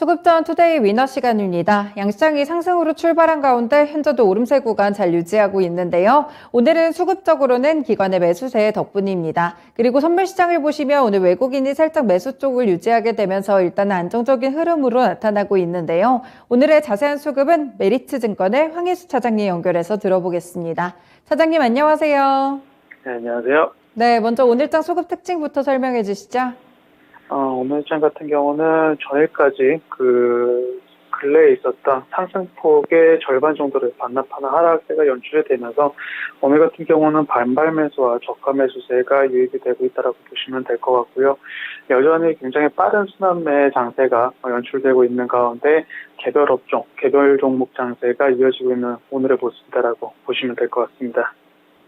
수급전 투데이 위너 시간입니다. 양시장이 상승으로 출발한 가운데 현재도 오름세 구간 잘 유지하고 있는데요. 오늘은 수급적으로는 기관의 매수세 덕분입니다. 그리고 선물 시장을 보시면 오늘 외국인이 살짝 매수 쪽을 유지하게 되면서 일단 안정적인 흐름으로 나타나고 있는데요. 오늘의 자세한 수급은 메리츠증권의 황희수 차장님 연결해서 들어보겠습니다. 차장님 안녕하세요. 네, 안녕하세요. 네, 먼저 오늘장 수급 특징부터 설명해 주시죠. 오늘장 같은 경우는 전일까지 근래에 있었던 상승폭의 절반 정도를 반납하는 하락세가 연출이 되면서 오늘 같은 경우는 반발 매수와 저가 매수세가 유입이 되고 있다고 보시면 될 것 같고요. 여전히 굉장히 빠른 순환매 장세가 연출되고 있는 가운데 개별 업종, 개별 종목 장세가 이어지고 있는 오늘의 모습이다라고 보시면 될 것 같습니다.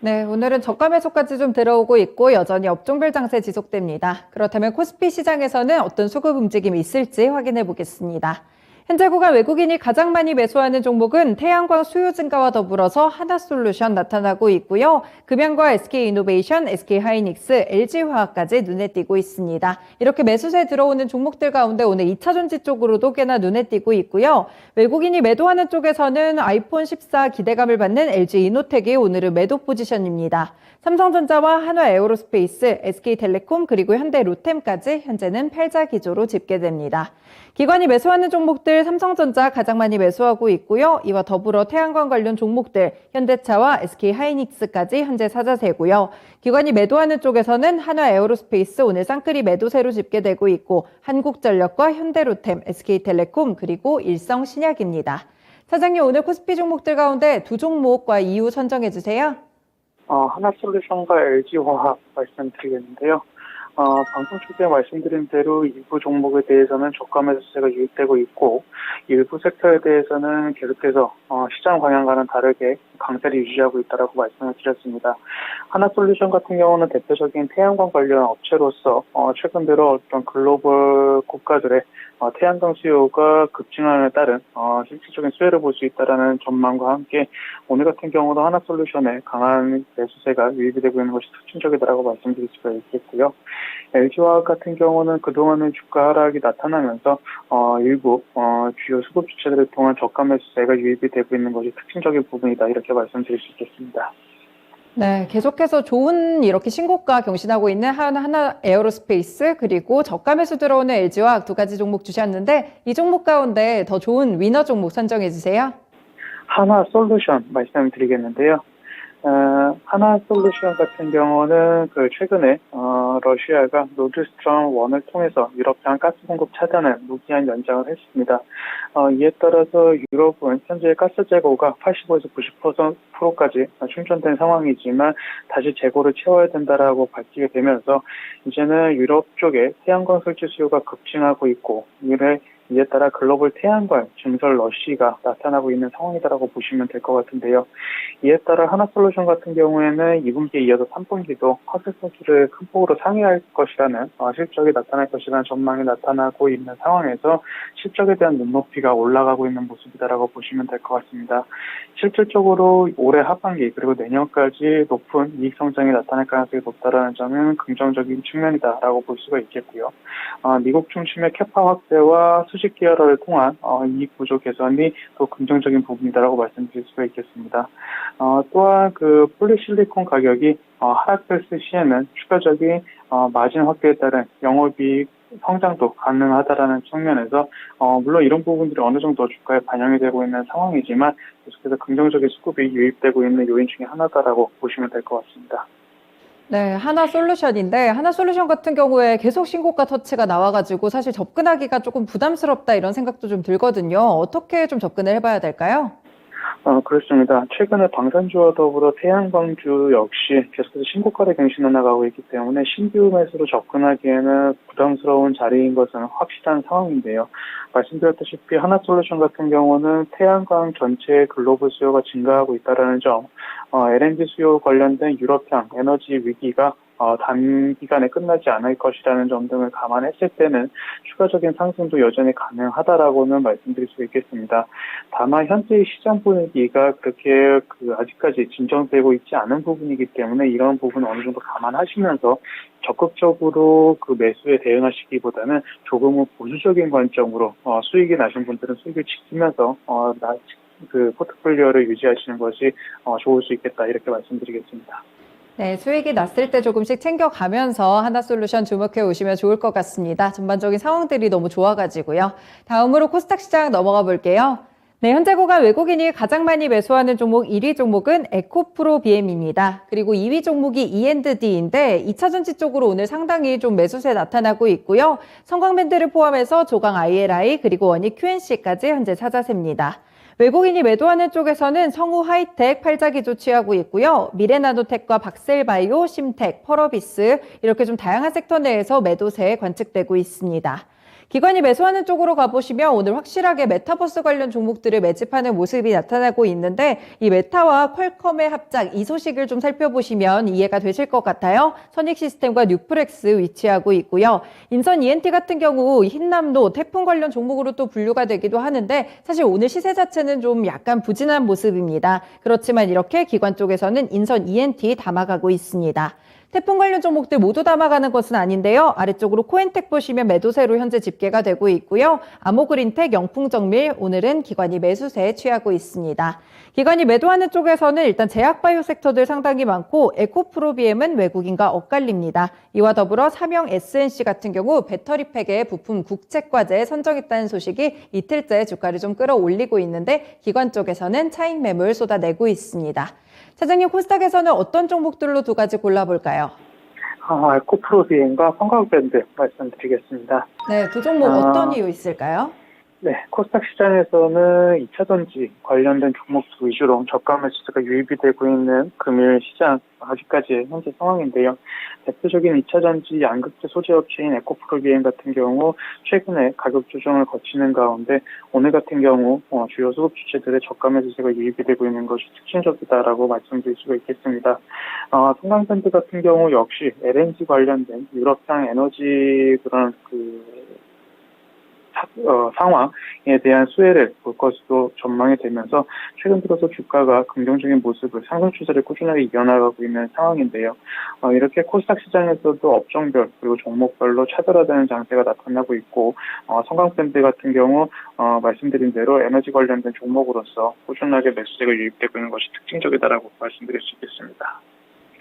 네, 오늘은 저가 매수까지 좀 들어오고 있고 여전히 업종별 장세 지속됩니다. 그렇다면 코스피 시장에서는 어떤 수급 움직임이 있을지 확인해 보겠습니다. 현재 구간 외국인이 가장 많이 매수하는 종목은 태양광 수요 증가와 더불어서 하나솔루션 나타나고 있고요. 금양과 SK이노베이션, SK하이닉스, LG화학까지 눈에 띄고 있습니다. 이렇게 매수세 들어오는 종목들 가운데 오늘 2차전지 쪽으로도 꽤나 눈에 띄고 있고요. 외국인이 매도하는 쪽에서는 아이폰 14 기대감을 받는 LG이노텍이 오늘은 매도 포지션입니다. 삼성전자와 한화에어로스페이스, SK텔레콤 그리고 현대로템까지 현재는 팔자 기조로 집계됩니다. 기관이 매수하는 종목들 삼성전자 가장 많이 매수하고 있고요. 이와 더불어 태양광 관련 종목들 현대차와 SK하이닉스까지 현재 사자세고요. 기관이 매도하는 쪽에서는 한화에어로스페이스 오늘 쌍끌이 매도세로 집계되고 있고 한국전력과 현대로템, SK텔레콤 그리고 일성신약입니다. 차장님 오늘 코스피 종목들 가운데 두 종목과 이유 선정해 주세요. 하나솔루션과 LG화학 말씀드리겠는데요. 방송 초기에 말씀드린 대로 일부 종목에 대해서는 저가 매수세가 유입되고 있고 일부 섹터에 대해서는 계속해서 시장 방향과는 다르게 강세를 유지하고 있다라고 말씀을 드렸습니다. 하나솔루션 같은 경우는 대표적인 태양광 관련 업체로서 최근 들어 어떤 글로벌 국가들의 태양광 수요가 급증함에 따른 실질적인 수혜를 볼 수 있다라는 전망과 함께 오늘 같은 경우도 하나솔루션에 강한 매수세가 유입이 되고 있는 것이 특징적이다라고 말씀드릴 수가 있겠고요. LG화학 같은 경우는 그동안의 주가 하락이 나타나면서 일부 주요 수급 주체들을 통한 저가 매수세가 유입이 되고 있는 것이 특징적인 부분이다 이렇게 말씀드릴 수 있겠습니다. 네, 계속해서 좋은 이렇게 신고가 경신하고 있는 한화에어로스페이스 그리고 저가 매수 들어오는 LG화학 두 가지 종목 주셨는데 이 종목 가운데 더 좋은 위너 종목 선정해 주세요. 하나솔루션 말씀드리겠는데요. 하나솔루션 같은 경우는 최근에 러시아가 노드스트럼 1을 통해서 유럽장 가스 공급 차단을 무기한 연장을 했습니다. 이에 따라서 유럽은 현재 가스 재고가 85에서 90%까지 충전된 상황이지만 다시 재고를 채워야 된다라고 밝히게 되면서 이제는 유럽 쪽에 태양광 설치 수요가 급증하고 있고 이에 따라 글로벌 태양광 증설 러시가 나타나고 있는 상황이다라고 보시면 될 것 같은데요. 이에 따라 하나솔루션 같은 경우에는 2분기에 이어서 3분기도 확대성수를 큰 폭으로 상회할 것이라는 실적이 나타날 것이라는 전망이 나타나고 있는 상황에서 실적에 대한 눈높이가 올라가고 있는 모습이다라고 보시면 될 것 같습니다. 실질적으로 올해 하반기 그리고 내년까지 높은 이익 성장이 나타날 가능성이 높다라는 점은 긍정적인 측면이다라고 볼 수가 있겠고요. 미국 중심의 캐파 확대와 수직 계열화를 통한 이익 구조 개선이 또 긍정적인 부분이다라고 말씀드릴 수가 있겠습니다. 또한 폴리실리콘 가격이 하락될 시에는 추가적인 마진 확대에 따른 영업이익 성장도 가능하다라는 측면에서 물론 이런 부분들이 어느 정도 주가에 반영이 되고 있는 상황이지만 계속해서 긍정적인 수급이 유입되고 있는 요인 중에 하나다라고 보시면 될 것 같습니다. 네, 하나솔루션인데 하나솔루션 같은 경우에 계속 신고가 터치가 나와가지고 사실 접근하기가 조금 부담스럽다 이런 생각도 좀 들거든요. 어떻게 좀 접근을 해봐야 될까요? 그렇습니다. 최근에 방산주와 더불어 태양광주 역시 계속해서 신고가를 갱신해 나가고 있기 때문에 신규 매수로 접근하기에는 부담스러운 자리인 것은 확실한 상황인데요. 말씀드렸다시피 하나솔루션 같은 경우는 태양광 전체의 글로벌 수요가 증가하고 있다는 점, LNG 수요 관련된 유럽향 에너지 위기가 단기간에 끝나지 않을 것이라는 점 등을 감안했을 때는 추가적인 상승도 여전히 가능하다라고는 말씀드릴 수 있겠습니다. 다만 현재의 시장 분위기가 그렇게 아직까지 진정되고 있지 않은 부분이기 때문에 이런 부분 어느 정도 감안하시면서 적극적으로 매수에 대응하시기보다는 조금은 보수적인 관점으로 수익이 나신 분들은 수익을 지키면서 포트폴리오를 유지하시는 것이 좋을 수 있겠다 이렇게 말씀드리겠습니다. 네, 수익이 났을 때 조금씩 챙겨가면서 하나솔루션 주목해 오시면 좋을 것 같습니다. 전반적인 상황들이 너무 좋아가지고요. 다음으로 코스닥 시장 넘어가 볼게요. 네, 현재 구간 외국인이 가장 많이 매수하는 종목 1위 종목은 에코프로 BM입니다. 그리고 2위 종목이 E&D인데 2차전지 쪽으로 오늘 상당히 좀 매수세 나타나고 있고요. 성광밴드를 포함해서 조강 ILI 그리고 원익 QNC까지 현재 차자세입니다. 외국인이 매도하는 쪽에서는 성우 하이텍 팔자기조 취하고 있고요. 미래나노텍과 박셀바이오, 심텍, 펄어비스 이렇게 좀 다양한 섹터 내에서 매도세 관측되고 있습니다. 기관이 매수하는 쪽으로 가보시면 오늘 확실하게 메타버스 관련 종목들을 매집하는 모습이 나타나고 있는데 이 메타와 퀄컴의 합작 이 소식을 좀 살펴보시면 이해가 되실 것 같아요. 선익시스템과 뉴프렉스 위치하고 있고요. 인선 ENT 같은 경우 흰남노, 태풍 관련 종목으로 또 분류가 되기도 하는데 사실 오늘 시세 자체는 좀 약간 부진한 모습입니다. 그렇지만 이렇게 기관 쪽에서는 인선 ENT 담아가고 있습니다. 태풍 관련 종목들 모두 담아가는 것은 아닌데요. 아래쪽으로 코엔텍 보시면 매도세로 현재 집계가 되고 있고요. 아모그린텍, 영풍정밀 오늘은 기관이 매수세에 취하고 있습니다. 기관이 매도하는 쪽에서는 일단 제약바이오 섹터들 상당히 많고 에코프로비엠은 외국인과 엇갈립니다. 이와 더불어 삼형 SNC 같은 경우 배터리팩의 부품 국책과제에 선정했다는 소식이 이틀째 주가를 좀 끌어올리고 있는데 기관 쪽에서는 차익 매물 쏟아내고 있습니다. 차장님, 코스닥에서는 어떤 종목들로 두 가지 골라볼까요? 에코프로비엠과 성광밴드 말씀드리겠습니다. 네, 두 종목 어떤 이유 있을까요? 네, 코스닥 시장에서는 2차전지 관련된 종목 위주로 저가 매수세가 유입이 되고 있는 금일 시장 아직까지의 현재 상황인데요. 대표적인 2차전지 양극재 소재 업체인 에코프로비엠 같은 경우 최근에 가격 조정을 거치는 가운데 오늘 같은 경우 주요 수급 주체들의 저가 매수세가 유입이 되고 있는 것이 특징적이다라고 말씀드릴 수가 있겠습니다. 성광밴드 같은 경우 역시 LNG 관련된 유럽향 에너지 그런 상황에 대한 수혜를 볼 것으로 전망이 되면서 최근 들어서 주가가 긍정적인 모습을 상승 추세를 꾸준하게 이어나가고 있는 상황인데요. 이렇게 코스닥 시장에서도 업종별 그리고 종목별로 차별화되는 장세가 나타나고 있고 성광밴드 같은 경우 말씀드린 대로 에너지 관련된 종목으로서 꾸준하게 매수세가 유입되고 있는 것이 특징적이다라고 말씀드릴 수 있겠습니다.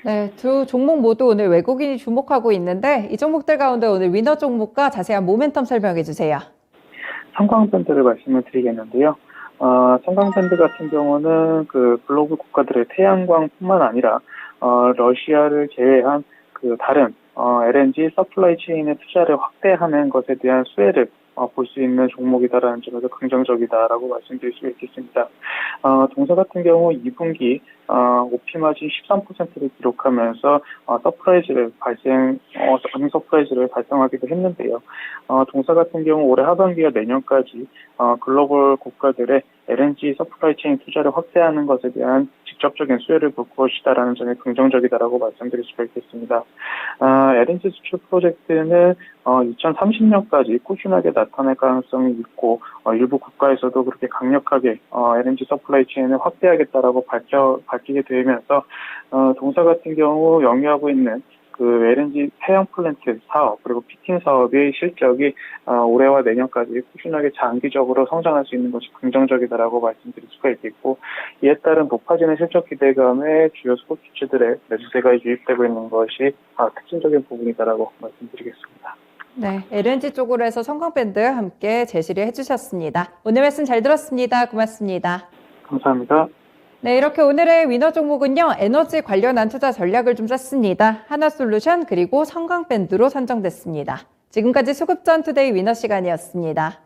네, 두 종목 모두 오늘 외국인이 주목하고 있는데 이 종목들 가운데 오늘 위너 종목과 자세한 모멘텀 설명해 주세요. 성광밴드를 말씀을 드리겠는데요. 성광밴드 같은 경우는 글로벌 국가들의 태양광뿐만 아니라 러시아를 제외한 다른 LNG 서플라이 체인의 투자를 확대하는 것에 대한 수혜를 볼 수 있는 종목이다라는 점에서 긍정적이다라고 말씀드릴 수 있겠습니다. 동사 같은 경우 2분기 OP 마진 13%를 기록하면서 어닝 서프라이즈를 발생하기도 했는데요. 동사 같은 경우 올해 하반기와 내년까지 글로벌 국가들의 LNG 서플라이 체인 투자를 확대하는 것에 대한 직접적인 수혜를 볼 것이다라는 점이 긍정적이다라고 말씀드릴 수가 있겠습니다. LNG 수출 프로젝트는 2030년까지 꾸준하게 나타날 가능성이 있고 일부 국가에서도 그렇게 강력하게 LNG 서플라이 체인을 확대하겠다라고 밝히게 되면서 동사 같은 경우 영위하고 있는 LNG 해양 플랜트 사업 그리고 피팅 사업의 실적이 올해와 내년까지 꾸준하게 장기적으로 성장할 수 있는 것이 긍정적이다라고 말씀드릴 수가 있겠고 이에 따른 높아지는 실적 기대감에 주요 수급 주체들의 매수세가 유입되고 있는 것이 특징적인 부분이다라고 말씀드리겠습니다. 네, LNG 쪽으로 해서 성광밴드 함께 제시를 해주셨습니다. 오늘 말씀 잘 들었습니다. 고맙습니다. 감사합니다. 네, 이렇게 오늘의 위너 종목은요, 에너지 관련한 투자 전략을 좀 짰습니다. 하나솔루션 그리고 성광밴드로 선정됐습니다. 지금까지 수급전 투데이 위너 시간이었습니다.